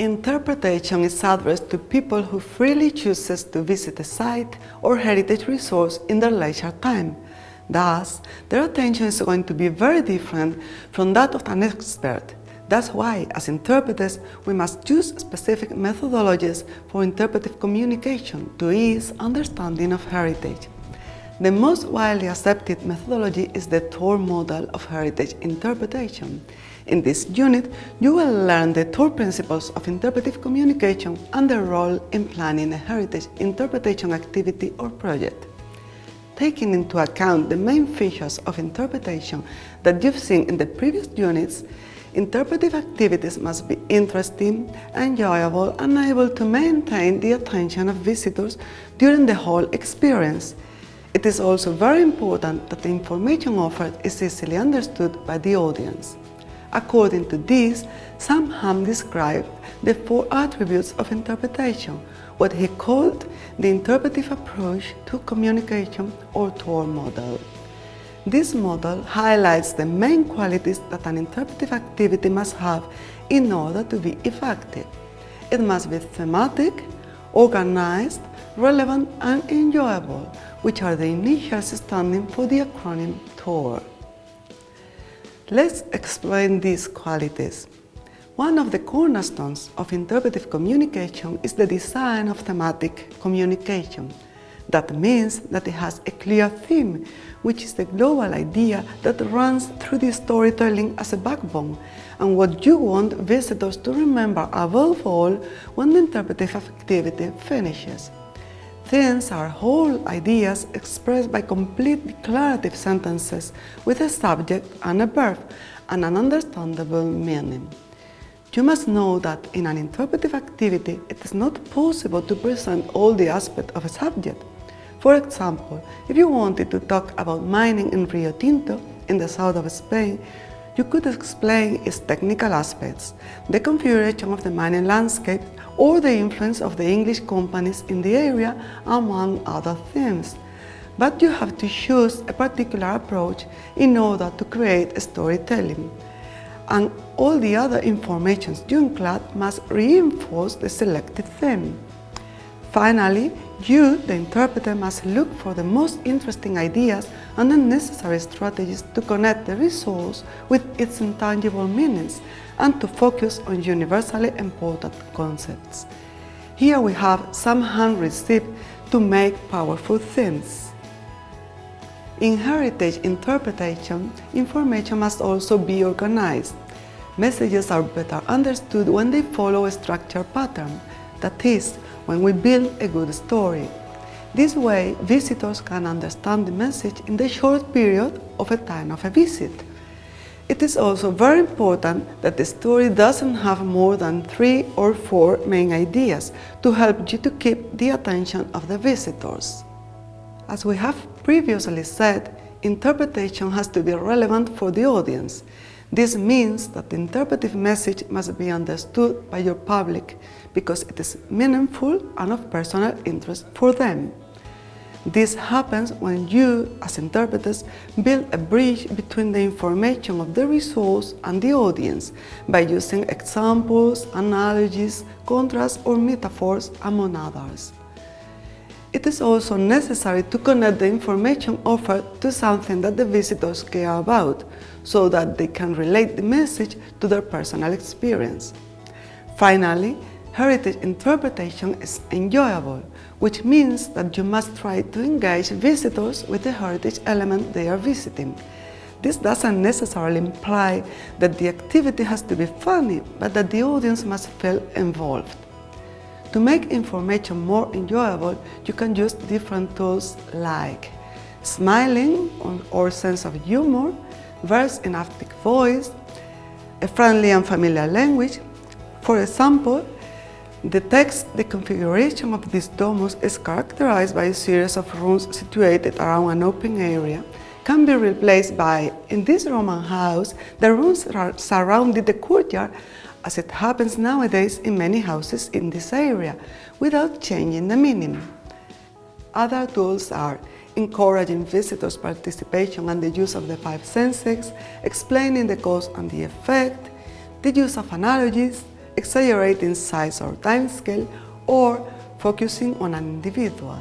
Interpretation is addressed to people who freely chooses to visit a site or heritage resource in their leisure time. Thus, their attention is going to be very different from that of an expert. That's why, as interpreters, we must use specific methodologies for interpretive communication to ease understanding of heritage. The most widely accepted methodology is the TOR model of heritage interpretation. In this unit, you will learn the TOR principles of interpretive communication and their role in planning a heritage interpretation activity or project. Taking into account the main features of interpretation that you've seen in the previous units, interpretive activities must be interesting, enjoyable, and able to maintain the attention of visitors during the whole experience. It is also very important that the information offered is easily understood by the audience. According to this, Sam Ham described the 4 attributes of interpretation, what he called the interpretive approach to communication or TOR model. This model highlights the main qualities that an interpretive activity must have in order to be effective. It must be thematic, organized, relevant, and enjoyable, which are the initials standing for the acronym TOR. Let's explain these qualities. One of the cornerstones of interpretive communication is the design of thematic communication. That means that it has a clear theme, which is the global idea that runs through the storytelling as a backbone, and what you want visitors to remember above all when the interpretive activity finishes. Themes are whole ideas expressed by complete declarative sentences with a subject and a verb and an understandable meaning. You must know that in an interpretive activity, it is not possible to present all the aspects of a subject. For example, if you wanted to talk about mining in Rio Tinto in the south of Spain, you could explain its technical aspects, the configuration of the mining landscape, or the influence of the English companies in the area, among other themes. But you have to choose a particular approach in order to create storytelling. And all the other information you include must reinforce the selected theme. Finally, you, the interpreter, must look for the most interesting ideas and the necessary strategies to connect the resource with its intangible meanings and to focus on universally important concepts. Here we have some hand receipts to make powerful themes. In heritage interpretation, information must also be organized. Messages are better understood when they follow a structured pattern, that is, when we build a good story. This way, visitors can understand the message in the short period of a time of a visit. It is also very important that the story doesn't have more than 3 or 4 main ideas to help you to keep the attention of the visitors. As we have previously said, interpretation has to be relevant for the audience. This means that the interpretive message must be understood by your public because it is meaningful and of personal interest for them. This happens when you, as interpreters, build a bridge between the information of the resource and the audience by using examples, analogies, contrasts, or metaphors, among others. It is also necessary to connect the information offered to something that the visitors care about, so that they can relate the message to their personal experience. Finally, heritage interpretation is enjoyable, which means that you must try to engage visitors with the heritage element they are visiting. This doesn't necessarily imply that the activity has to be funny, but that the audience must feel involved. To make information more enjoyable, you can use different tools like smiling or sense of humor, verbs in active voice, a friendly and familiar language. For example, the configuration of this domus is characterized by a series of rooms situated around an open area, can be replaced by, in this Roman house, the rooms surrounded the courtyard, as it happens nowadays in many houses in this area, without changing the meaning. Other tools are encouraging visitors' participation and the use of the 5 senses, explaining the cause and the effect, the use of analogies, exaggerating size or time scale, or focusing on an individual.